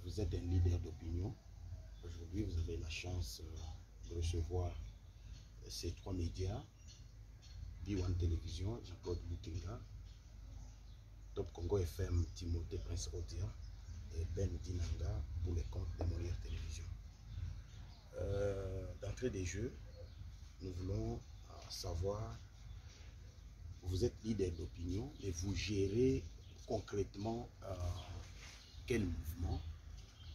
vous êtes un leader d'opinion. Aujourd'hui, vous avez la chance de recevoir ces trois médias, B1 Télévision, Jean-Claude Mukenga, Top Congo FM, Timothée Prince Odia et Ben Dinanga pour les comptes de Molière Télévision. D'entrée des jeux, nous voulons savoir, vous êtes leader d'opinion et vous gérez concrètement quel mouvement?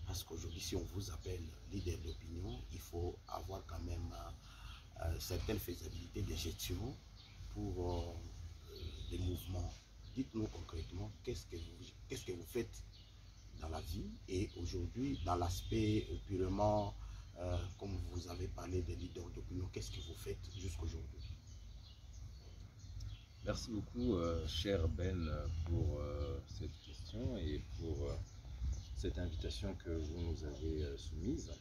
Parce qu'aujourd'hui, si on vous appelle leader d'opinion, il faut avoir quand même certaines faisabilités de gestion pour les mouvements. Dites-nous concrètement qu'est-ce que vous faites dans la vie et aujourd'hui, dans l'aspect purement, comme vous avez parlé de leader d'opinion, qu'est-ce que vous faites jusqu'aujourd'hui? Merci beaucoup, cher Ben, pour cette question et pour cette invitation que vous nous avez soumise.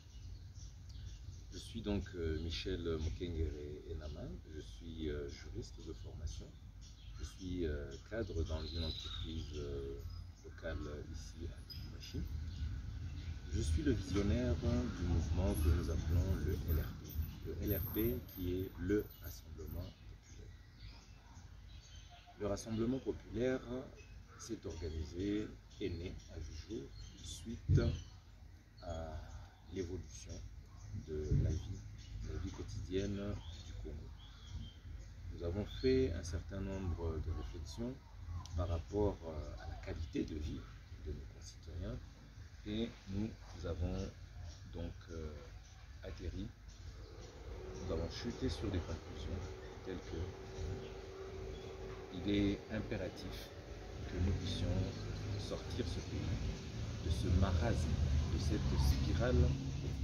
Je suis donc Michel Mukengere Enaman, je suis juriste de formation, je suis cadre dans une entreprise locale ici à Lubumbashi. Je suis le visionnaire du mouvement que nous appelons le LRP. Le LRP qui est le Rassemblement populaire. Le Rassemblement populaire s'est organisé, est né à Jujou suite à l'évolution de la vie quotidienne du Congo. Nous avons fait un certain nombre de réflexions par rapport à la qualité de vie de nos concitoyens et nous avons donc atterri, nous avons chuté sur des conclusions telles que il est impératif que nous puissions sortir ce pays de ce marasme, de cette spirale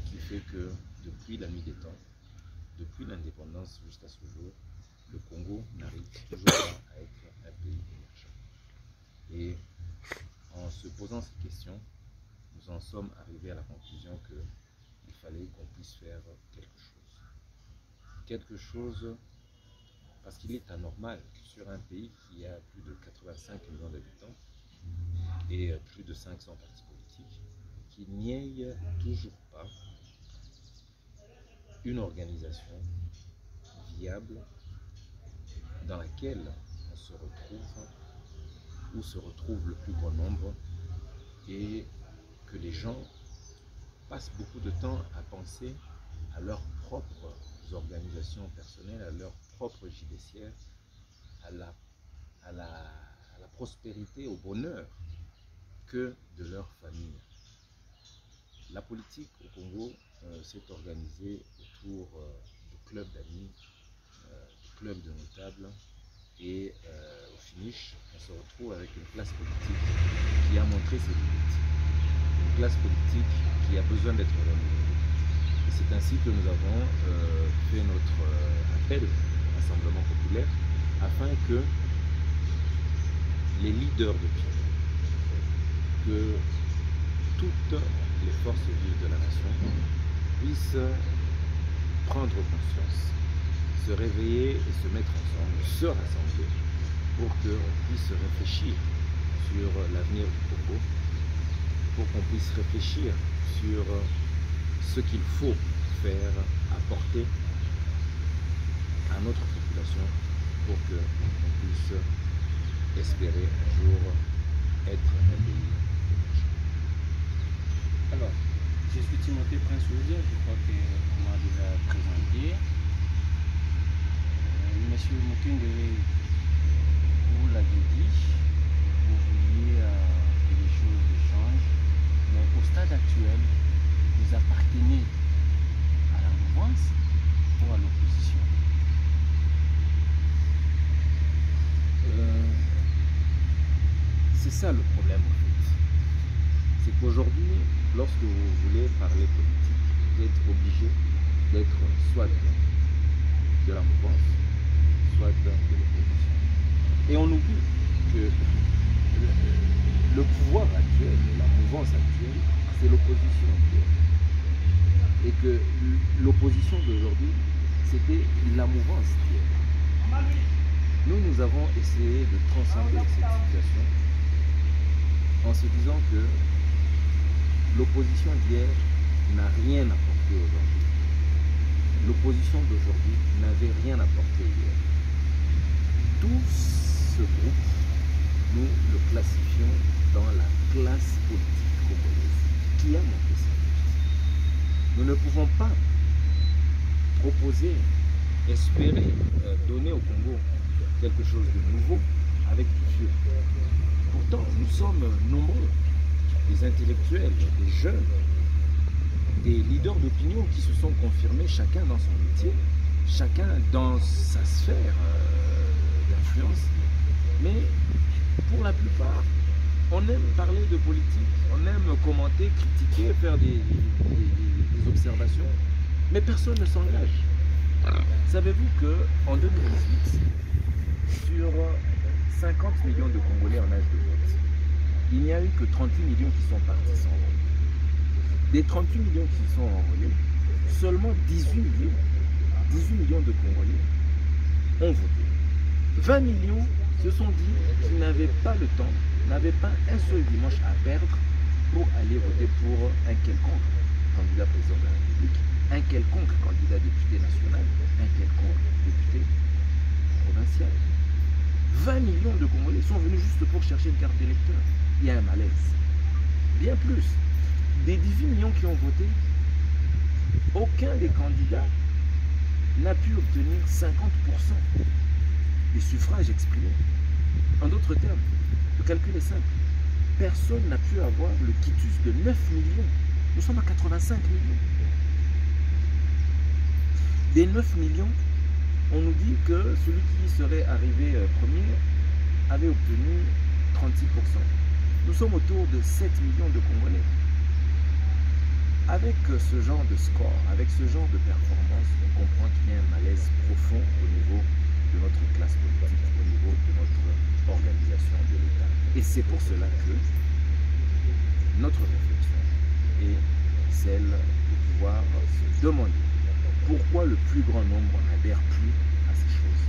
qui fait que depuis la nuit des temps, depuis l'indépendance jusqu'à ce jour, le Congo n'arrive toujours pas à être un pays émergent. Et en se posant ces questions, nous en sommes arrivés à la conclusion qu'il fallait qu'on puisse faire quelque chose. Quelque chose parce qu'il est anormal que sur un pays qui a plus de 85 millions d'habitants et plus de 500 partis politiques, qu'il n'y ait toujours pas une organisation viable dans laquelle on se retrouve, où se retrouve le plus grand nombre et que les gens passent beaucoup de temps à penser à leurs propres organisations personnelles, à leur propre judiciaire, à la prospérité, au bonheur que de leur famille. La politique au Congo s'est organisée autour de clubs d'amis, de clubs de notables et au finish, on se retrouve avec une classe politique qui a montré ses limites. Une classe politique qui a besoin d'être renouvelée. Et c'est ainsi que nous avons fait notre appel au Rassemblement populaire afin que les leaders d'opinion, que toutes les forces vives de la nation puissent prendre conscience, se réveiller et se mettre ensemble, se rassembler pour qu'on puisse réfléchir sur l'avenir du Congo, pour qu'on puisse réfléchir sur ce qu'il faut faire, apporter à notre population pour qu'on puisse espérer un jour être un pays émergent. Alors, je suis Timothée Prince Odia, je crois qu'on m'a déjà présenté. Monsieur Mukengere, vous l'avez dit, vous vouliez que les choses changent, mais au stade actuel, vous appartenez à la mouvance ou à l'opposition? C'est ça le problème en fait. C'est qu'aujourd'hui, lorsque vous voulez parler politique, vous êtes obligé d'être soit de la mouvance, soit de l'opposition. Et on oublie que le pouvoir actuel, la mouvance actuelle, c'est l'opposition. Et que l'opposition d'aujourd'hui, c'était la mouvance. Nous avons essayé de transcender cette situation en se disant que l'opposition d'hier n'a rien apporté aujourd'hui. L'opposition d'aujourd'hui n'avait rien apporté hier. Tout ce groupe, nous le classifions dans la classe politique congolaise qui a manqué sa justice. Nous ne pouvons pas proposer, espérer donner au Congo quelque chose de nouveau avec du vieux. Pourtant, nous sommes nombreux, des intellectuels, des jeunes, des leaders d'opinion qui se sont confirmés chacun dans son métier, chacun dans sa sphère d'influence. Mais pour la plupart, on aime parler de politique, on aime commenter, critiquer, faire des observations, mais personne ne s'engage. Savez-vous qu'en 2018, sur 50 millions de Congolais en âge de vote, il n'y a eu que 38 millions qui sont partis sans vote. Des 38 millions qui sont enrôlés, seulement 18 millions de Congolais ont voté. 20 millions se sont dit qu'ils n'avaient pas le temps, n'avaient pas un seul dimanche à perdre pour aller voter pour un quelconque candidat président de la République, un quelconque candidat député national, un quelconque député provincial. 20 millions de Congolais sont venus juste pour chercher une carte d'électeur. Il y a un malaise. Bien plus, des 18 millions qui ont voté, aucun des candidats n'a pu obtenir 50% des suffrages exprimés. En d'autres termes, le calcul est simple. Personne n'a pu avoir le quitus de 9 millions. Nous sommes à 85 millions. Des 9 millions, on nous dit que celui qui serait arrivé premier avait obtenu 36%. Nous sommes autour de 7 millions de Congolais. Avec ce genre de score, avec ce genre de performance, on comprend qu'il y a un malaise profond au niveau de notre classe politique, au niveau de notre organisation de l'État. Et c'est pour cela que notre réflexion est celle de pouvoir se demander pourquoi le plus grand nombre n'adhère plus à ces choses.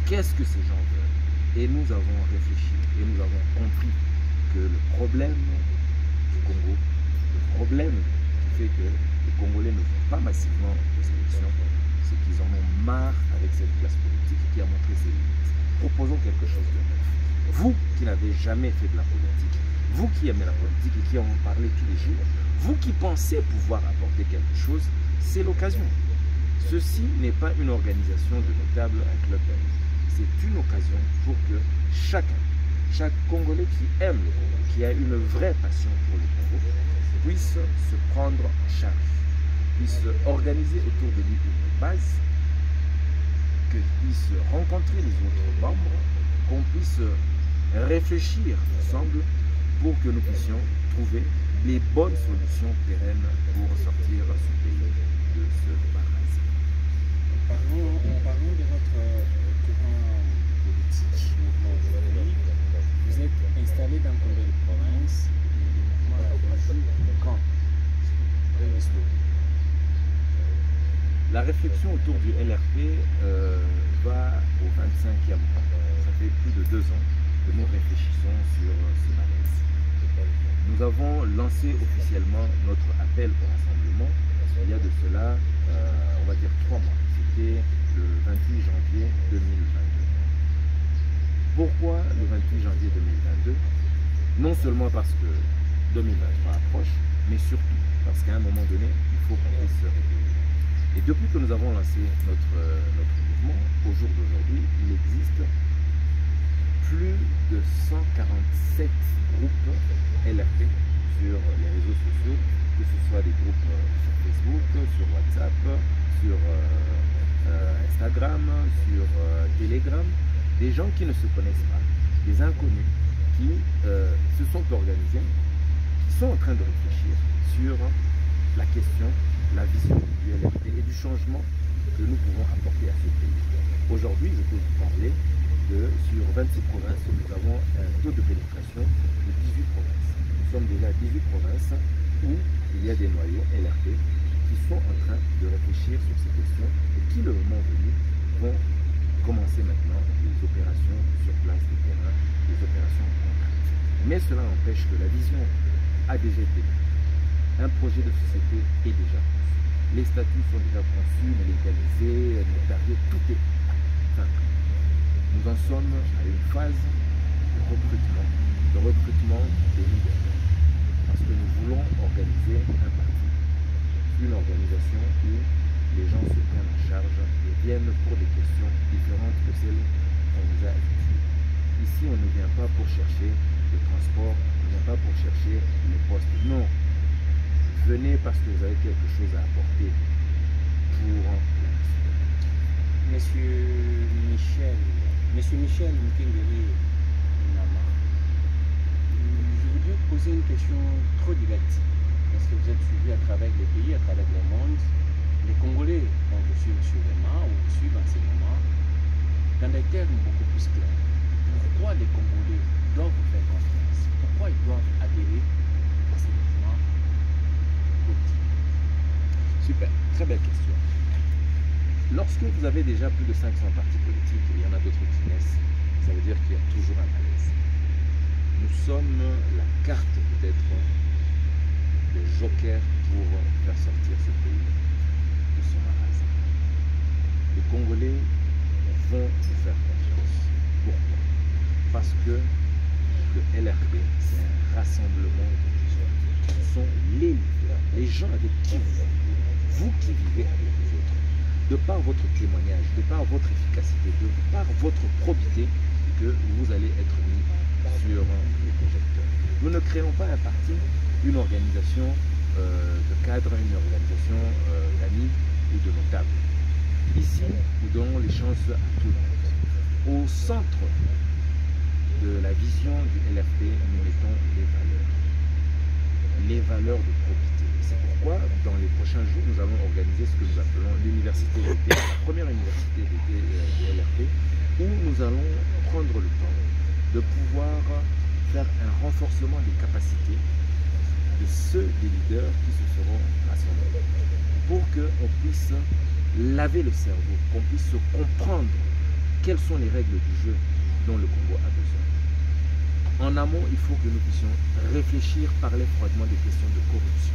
Qu'est-ce que ces gens veulent? Et nous avons réfléchi et nous avons compris que le problème du Congo, le problème qui fait que les Congolais ne vont pas massivement aux élections, c'est qu'ils en ont marre avec cette classe politique qui a montré ses limites. Proposons quelque chose de neuf. Vous qui n'avez jamais fait de la politique, vous qui aimez la politique et qui en parlez tous les jours, vous qui pensez pouvoir apporter quelque chose, c'est l'occasion. Ceci n'est pas une organisation de notables, un club d'amis. C'est une occasion pour que chaque Congolais qui aime le Congo, qui a une vraie passion pour le Congo, puisse se prendre en charge, puisse organiser autour de lui une base, qu'il puisse rencontrer les autres membres, qu'on puisse réfléchir ensemble pour que nous puissions trouver les bonnes solutions pérennes pour sortir ce pays de ce parasite. Parlons de votre courant politique, mouvement aujourd'hui. Vous êtes installé dans combien de provinces et le mouvement a connu quand? La réflexion autour du LRP va au 25e mois. Ça fait plus de 2 ans que nous réfléchissons sur ce malaise. Nous avons lancé officiellement notre appel au rassemblement il y a de cela, on va dire 3 mois. C'était le 28 janvier 2022. Pourquoi le 28 janvier 2022? Non seulement parce que 2023 approche, mais surtout parce qu'à un moment donné, il faut qu'on puisse se réveiller. Et depuis que nous avons lancé notre mouvement, au jour d'aujourd'hui, il existe plus de 147 groupes LRP sur les réseaux sociaux, que ce soit des groupes sur Facebook, sur WhatsApp, sur Instagram, sur Telegram, des gens qui ne se connaissent pas, des inconnus qui se sont organisés, qui sont en train de réfléchir sur la question, la vision du LRP et du changement que nous pouvons apporter à ce pays. Aujourd'hui, je peux vous parler sur 26 provinces, nous avons un taux de pénétration de 18 provinces. Nous sommes déjà à 18 provinces où il y a des noyaux LRP qui sont en train de réfléchir sur ces questions et qui, le moment venu, vont commencer maintenant les opérations sur place de terrain, les opérations concrètes. Mais cela empêche que la vision a déjà été Un projet de société est déjà conçu. Les statuts sont déjà conçus, légalisés, notariés, tout est enfin, nous en sommes à une phase de recrutement des leaders. Parce que nous voulons organiser un parti, une organisation où les gens se prennent en charge et viennent pour des questions différentes que celles qu'on nous a habituées. Ici, on ne vient pas pour chercher le transport, on ne vient pas pour chercher les postes. Non. Venez parce que vous avez quelque chose à apporter pour la nation. Monsieur Michel Mukengeli Nama, je voudrais poser une question trop directe, parce que vous êtes suivi à travers les pays, à travers le monde. Les Congolais, quand je suis M. Lema ou je suis dans ces moments, dans des termes beaucoup plus clairs, pourquoi les Congolais doivent vous faire confiance? Pourquoi ils doivent adhérer à ces mouvements politiques? Super, très belle question. Lorsque vous avez déjà plus de 500 partis politiques, et il y en a d'autres qui naissent, ça veut dire qu'il y a toujours un malaise. Nous sommes la carte peut-être, le joker pour faire sortir ce pays de son marasme. Les Congolais vont nous faire confiance. Pourquoi? Parce que le LRP, c'est un rassemblement de gens. Ce sont les leaders, les gens avec qui vous qui vivez avec les autres. De par votre témoignage, de par votre efficacité, de par votre probité, que vous allez être mis sur les projecteurs. Nous ne créons pas un parti, une organisation de cadres, une organisation d'amis ou de notables. Ici, nous donnons les chances à tout le monde. Au centre de la vision du LRP, nous mettons les valeurs de probité. C'est pourquoi, dans les prochains jours, nous allons organiser ce que nous appelons l'université d'été, la première université d'été du LRP, où nous allons prendre le temps de pouvoir faire un renforcement des capacités de ceux des leaders qui se seront rassemblés, pour qu'on puisse laver le cerveau, qu'on puisse comprendre quelles sont les règles du jeu dont le Congo a besoin. En amont, il faut que nous puissions réfléchir, parler froidement des questions de corruption,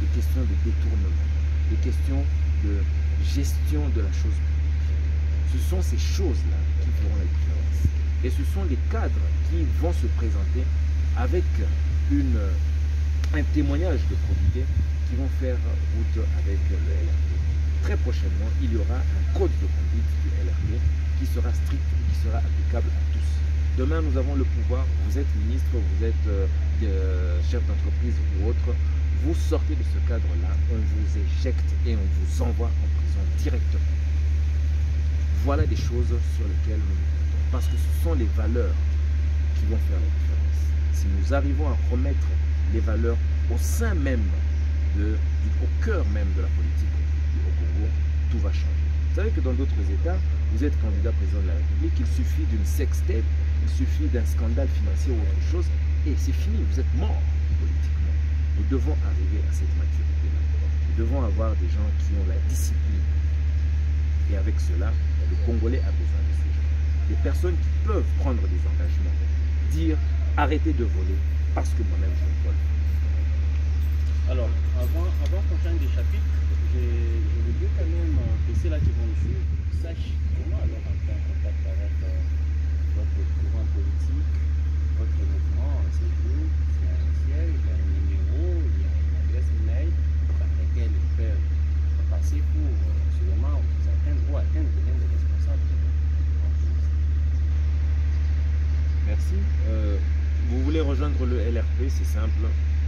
des questions de détournement, des questions de gestion de la chose publique. Ce sont ces choses-là qui feront la différence. Et ce sont les cadres qui vont se présenter avec un témoignage de probité qui vont faire route avec le LRP. Très prochainement, il y aura un code de conduite du LRP qui sera strict et qui sera applicable à tous. Demain, nous avons le pouvoir, vous êtes ministre, vous êtes chef d'entreprise ou autre, vous sortez de ce cadre-là, on vous éjecte et on vous envoie en prison directement. Voilà des choses sur lesquelles nous nous comptons, parce que ce sont les valeurs qui vont faire la différence. Si nous arrivons à remettre les valeurs au sein même, au cœur même de la politique au Congo, tout va changer. Vous savez que dans d'autres États, vous êtes candidat président de la République, il suffit d'une sextape, il suffit d'un scandale financier ou autre chose, et c'est fini, vous êtes mort politiquement. Nous devons arriver à cette maturité-là. Nous devons avoir des gens qui ont la discipline. Et avec cela, le Congolais a besoin de ces gens. Des personnes qui peuvent prendre des engagements, dire arrêtez de voler parce que moi-même je ne vole. Alors, avant qu'on change de chapitre, je voudrais quand même que ceux-là qui vont nous suivre sachent comment alors entrer en contact avec votre courant politique, votre mouvement. C'est vous, il y a un siège, il y a un numéro, il y a une adresse email par laquelle ils peuvent passer pour sûrement vous atteindre ou atteindre l'un des responsables de votre courant politique. Merci. Vous voulez rejoindre le LRP, c'est simple.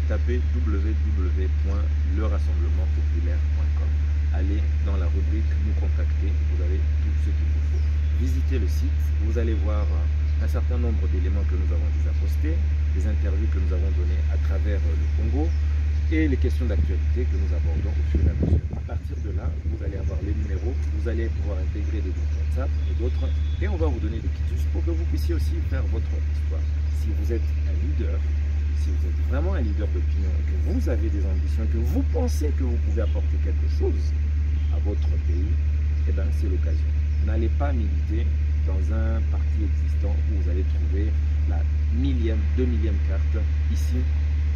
Tapez www.lerassemblementpopulaire.com. Allez dans la rubrique nous contacter, vous avez tout ce qu'il vous faut. Visitez le site, vous allez voir un certain nombre d'éléments que nous avons déjà postés, des interviews que nous avons données à travers le Congo et les questions d'actualité que nous abordons au fur et à mesure. À partir de là, vous allez avoir les numéros, vous allez pouvoir intégrer des groupes WhatsApp et d'autres, et on va vous donner des quitus pour que vous puissiez aussi faire votre histoire. Si vous êtes un leader, si vous êtes vraiment un leader d'opinion et que vous avez des ambitions, que vous pensez que vous pouvez apporter quelque chose à votre pays, eh bien c'est l'occasion. N'allez pas militer dans un parti existant où vous allez trouver la 1000e, 2000e carte. Ici,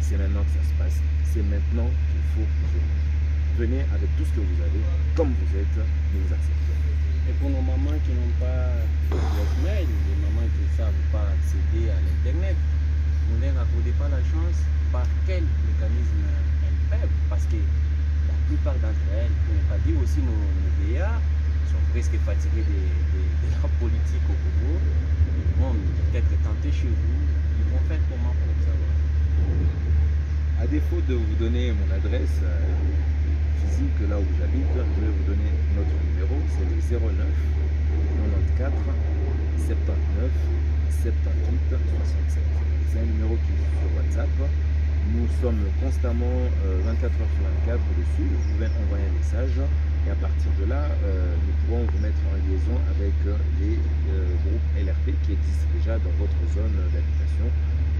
c'est maintenant que ça se passe, c'est maintenant qu'il faut venir. Venez avec tout ce que vous avez, comme vous êtes, nous vous acceptons. Et pour nos mamans qui n'ont pas de mail, les mamans qui ne savent pas accéder à l'Internet, vous ne leur accordez pas la chance par quel mécanisme elles peuvent, parce que la plupart d'entre elles, pour ne pas dire aussi nos VA, sont presque fatigués de la politique au Congo. Ils vont peut-être tenter chez vous, ils vont faire comment pour savoir? À défaut de vous donner mon adresse physique là où j'habite, je vais vous donner notre numéro, c'est le 09 94 79 78 67. C'est un numéro qui est sur WhatsApp. Nous sommes constamment 24 heures sur 24 dessus. Vous pouvez envoyer un message et à partir de là, nous pourrons vous mettre en liaison avec les groupes LRP qui existent déjà dans votre zone d'habitation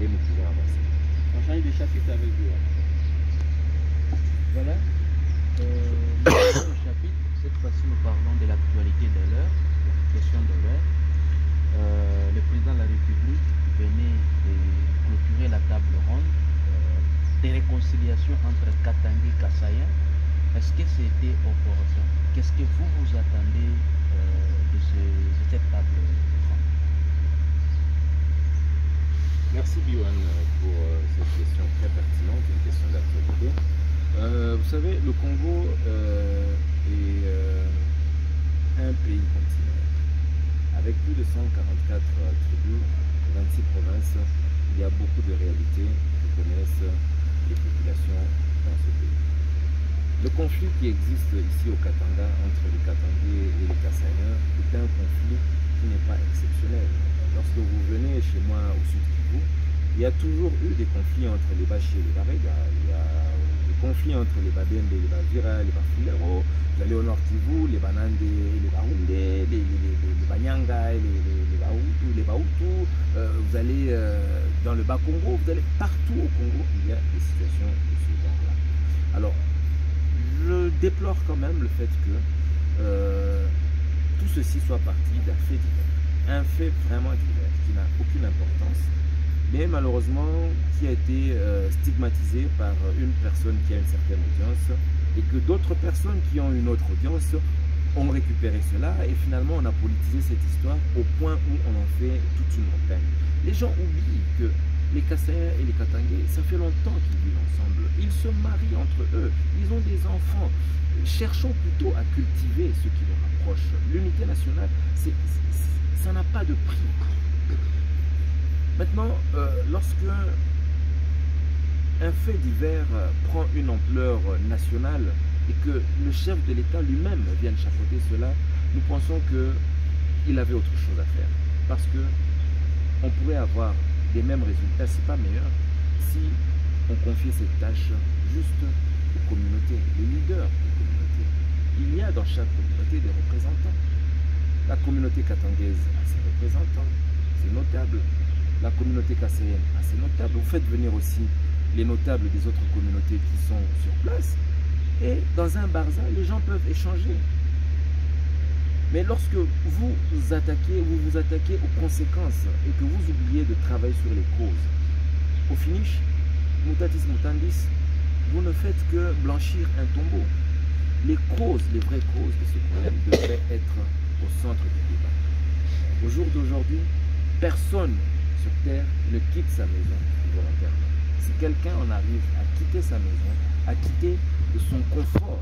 et nous pouvons avancer. On change de chapitre avec vous. Voilà. Le chapitre, cette fois-ci nous parlons de l'actualité de l'heure, la question de l'heure. Le président de la République venait de clôturer la table ronde des réconciliations entre Katanga et Kasaïen. Est-ce que c'était opportun? Qu'est-ce que vous attendez de cette table ronde? Merci Biwan pour cette question très pertinente, une question d'actualité. Vous savez, le Congo est un pays continent. Avec plus de 144 tribus, 26 provinces, il y a beaucoup de réalités que connaissent les populations dans ce pays. Le conflit qui existe ici au Katanga entre les Katangais et les Kasaïens est un conflit qui n'est pas exceptionnel. Lorsque vous venez chez moi au sud Kivu, il y a toujours eu des conflits entre les Bachi et les Barega. Il y a des conflits entre les Babembe, les Bavira, les Bafulero. Vous allez au nord Kivu, les Banande, les Baounde, les Banyanga, les Bahutu. Vous allez dans le Bas-Congo, vous allez partout au Congo, il y a des situations de ce genre-là. Alors, je déplore quand même le fait que tout ceci soit parti d'un fait divers. Un fait vraiment divers, qui n'a aucune importance, mais malheureusement qui a été stigmatisé par une personne qui a une certaine audience, et que d'autres personnes qui ont une autre audience ont récupéré cela, et finalement on a politisé cette histoire au point où on en fait toute une montagne. Les gens oublient que les Kasaïens et les Katangais, ça fait longtemps qu'ils vivent ensemble, ils se marient entre eux, ils ont des enfants. Cherchons plutôt à cultiver ce qui nous rapproche. L'unité nationale, ça n'a pas de prix. Maintenant, lorsque un fait divers prend une ampleur nationale et que le chef de l'État lui-même vienne chapeauter cela, nous pensons qu'il avait autre chose à faire. Parce que on pourrait avoir des mêmes résultats, si pas meilleurs, si on confiait cette tâche juste aux communautés, les leaders des communautés. Il y a dans chaque communauté des représentants. La communauté katangaise a ses représentants, c'est notable. La communauté kassaïenne a ses notables. Vous faites venir aussi les notables des autres communautés qui sont sur place. Et dans un barza, les gens peuvent échanger. Mais lorsque vous vous attaquez aux conséquences et que vous oubliez de travailler sur les causes, au finish, mutatis mutandis, vous ne faites que blanchir un tombeau. Les causes, les vraies causes de ce problème devraient être au centre du débat. Au jour d'aujourd'hui, personne sur Terre ne quitte sa maison volontairement. Si quelqu'un en arrive à quitter sa maison, à quitter de son confort,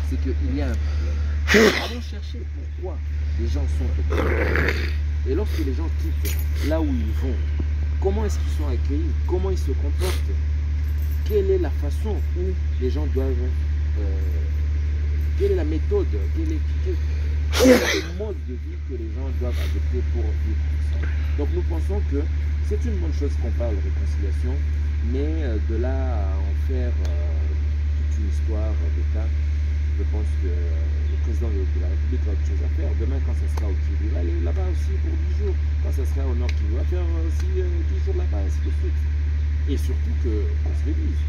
c'est qu'il y a un problème. Allons chercher pourquoi les gens sont accueillis. Et lorsque les gens quittent là où ils vont, comment est-ce qu'ils sont accueillis? Comment ils se comportent? Quelle est la façon où les gens doivent... quelle est la méthode? Quel est le mode de vie que les gens doivent adopter pour vivre ensemble? Donc nous pensons que c'est une bonne chose qu'on parle de réconciliation, mais de là à en faire toute une histoire d'État, je pense que le président de la République a autre chose à faire. Demain, quand ça sera au Kivu, il va aller là-bas aussi pour 10 jours. Quand ça sera au Nord Kivu, il va faire aussi 10 jours là-bas, ainsi de suite. Et surtout qu'on se le dise,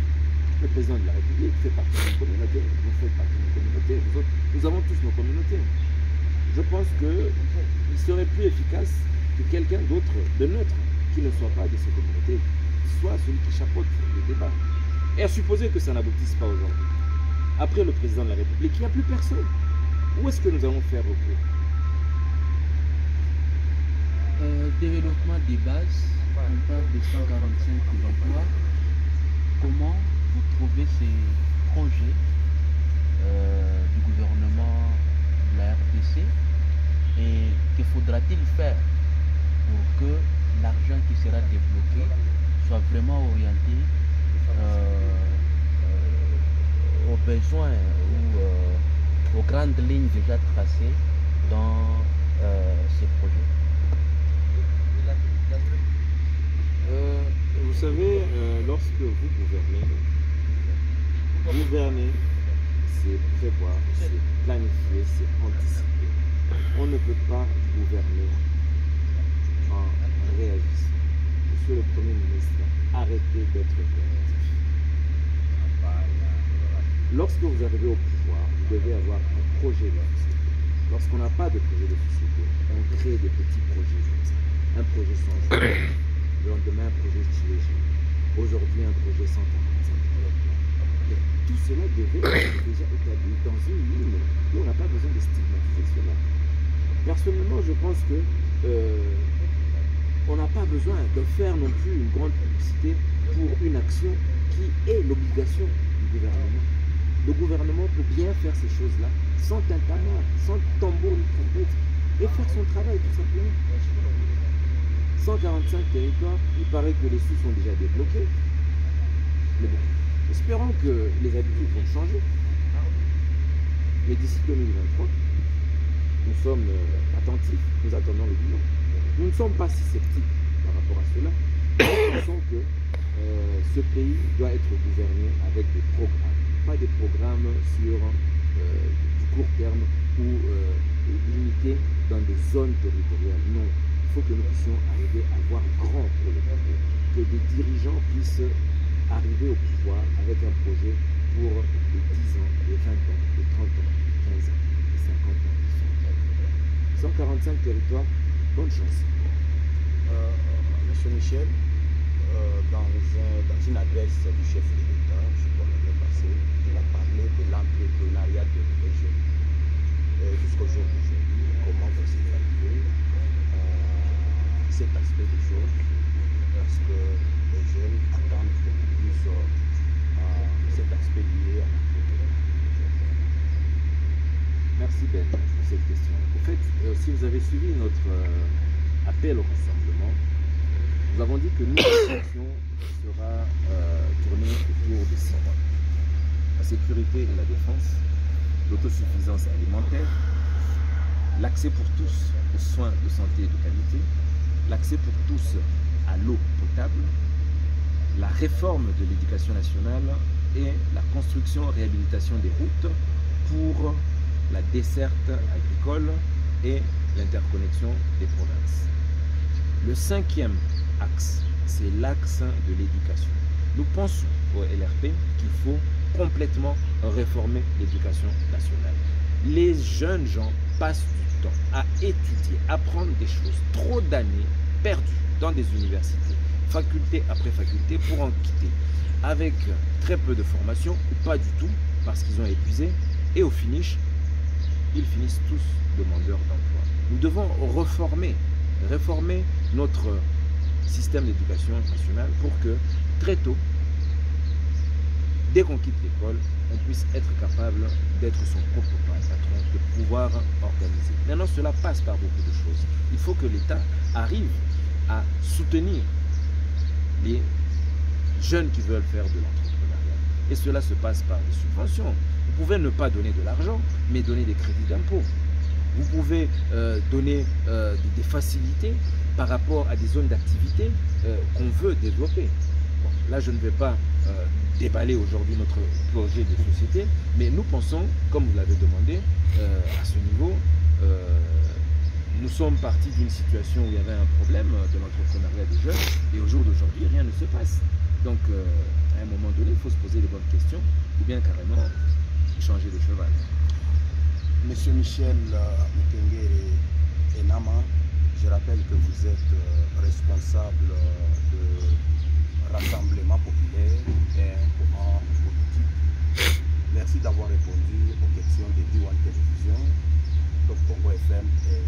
le président de la République fait partie d'une communauté, vous faites partie d'une communauté, vous autres, nous avons tous nos communautés. Je pense qu'il serait plus efficace que quelqu'un d'autre, de neutre, qui ne soit pas de ces communautés, soit celui qui chapeaute le débat. Et à supposer que ça n'aboutisse pas aujourd'hui, après le président de la République, il n'y a plus personne. Où est-ce que nous allons faire recours? Développement des bases, on parle de 145 territoires. Comment vous trouvez ces projets du gouvernement de la RDC et que faudra-t-il faire pour que l'argent qui sera débloqué soit vraiment orienté aux besoins ou aux grandes lignes déjà tracées dans ces projets? Vous savez, lorsque vous gouvernez, c'est prévoir, c'est planifier, c'est anticiper. On ne peut pas gouverner en réagissant. Monsieur le Premier ministre, arrêtez d'être réactif. Lorsque vous arrivez au pouvoir, vous devez avoir un projet de société. Lorsqu'on n'a pas de projet de société, on crée des petits projets comme ça. Un projet sans jour, le lendemain un projet chirurgien, aujourd'hui un projet 145 territoires. Mais tout cela devait être déjà établi dans une ligne où on n'a pas besoin de stigmatiser cela. Personnellement, je pense que on n'a pas besoin de faire non plus une grande publicité pour une action qui est l'obligation du gouvernement. Le gouvernement peut bien faire ces choses-là sans tintamarre, sans tambour ni trompette et faire son travail tout simplement. 145 territoires, il paraît que les sous sont déjà débloqués. Mais bon, espérons que les habitudes vont changer. Mais d'ici 2023, nous sommes attentifs, nous attendons le bilan. Nous ne sommes pas si sceptiques par rapport à cela. Nous pensons que ce pays doit être gouverné avec des programmes, pas des programmes sur du court terme ou limités dans des zones territoriales. Non, il faut que nous puissions arriver à voir grand pour le pays, que des dirigeants puissent arriver au pouvoir avec un projet pour les 10 ans, les 20 ans, les 30 ans, les 15 ans, les 50 ans, les 100 ans. 145 territoires, bonne chance. Monsieur Michel, dans une adresse du chef de l'État, je crois l'année passée, il a parlé de l'entrepreneuriat des jeunes. Jusqu'au jour d'aujourd'hui, comment vous évaluez cet aspect des choses? Parce que les jeunes attendent beaucoup plus cet aspect lié à l'entrepreneuriat. Merci Ben pour cette question. En fait, si vous avez suivi notre appel au rassemblement, nous avons dit que notre attention sera tournée autour de 6 points. La sécurité et la défense, l'autosuffisance alimentaire, l'accès pour tous aux soins de santé et de qualité, l'accès pour tous à l'eau potable, la réforme de l'éducation nationale et la construction et réhabilitation des routes pour la desserte agricole et l'interconnexion des provinces. Le 5e axe, c'est l'axe de l'éducation. Nous pensons au LRP qu'il faut complètement réformer l'éducation nationale. Les jeunes gens passent du temps à étudier, à apprendre des choses. Trop d'années perdues dans des universités, faculté après faculté, pour en quitter avec très peu de formation ou pas du tout parce qu'ils ont épuisé et au finish, ils finissent tous demandeurs d'emploi. Nous devons réformer notre système d'éducation nationale pour que très tôt, dès qu'on quitte l'école, on puisse être capable d'être son propre patron, de pouvoir organiser. Maintenant, cela passe par beaucoup de choses. Il faut que l'État arrive à soutenir les jeunes qui veulent faire de l'entrepreneuriat. Et cela se passe par des subventions. Vous pouvez ne pas donner de l'argent, mais donner des crédits d'impôt. Vous pouvez donner des facilités par rapport à des zones d'activité qu'on veut développer. Bon, là, je ne vais pas déballer aujourd'hui notre projet de société, mais nous pensons, comme vous l'avez demandé, à ce niveau, nous sommes partis d'une situation où il y avait un problème de l'entrepreneuriat des jeunes, et au jour d'aujourd'hui, rien ne se passe. Donc, à un moment donné, il faut se poser les bonnes questions, ou bien carrément changer de cheval. Monsieur Michel Mukengere Enama, je rappelle que vous êtes responsable de rassemblement populaire et un courant politique. Merci d'avoir répondu aux questions de D1 Télévision, Top Congo FM et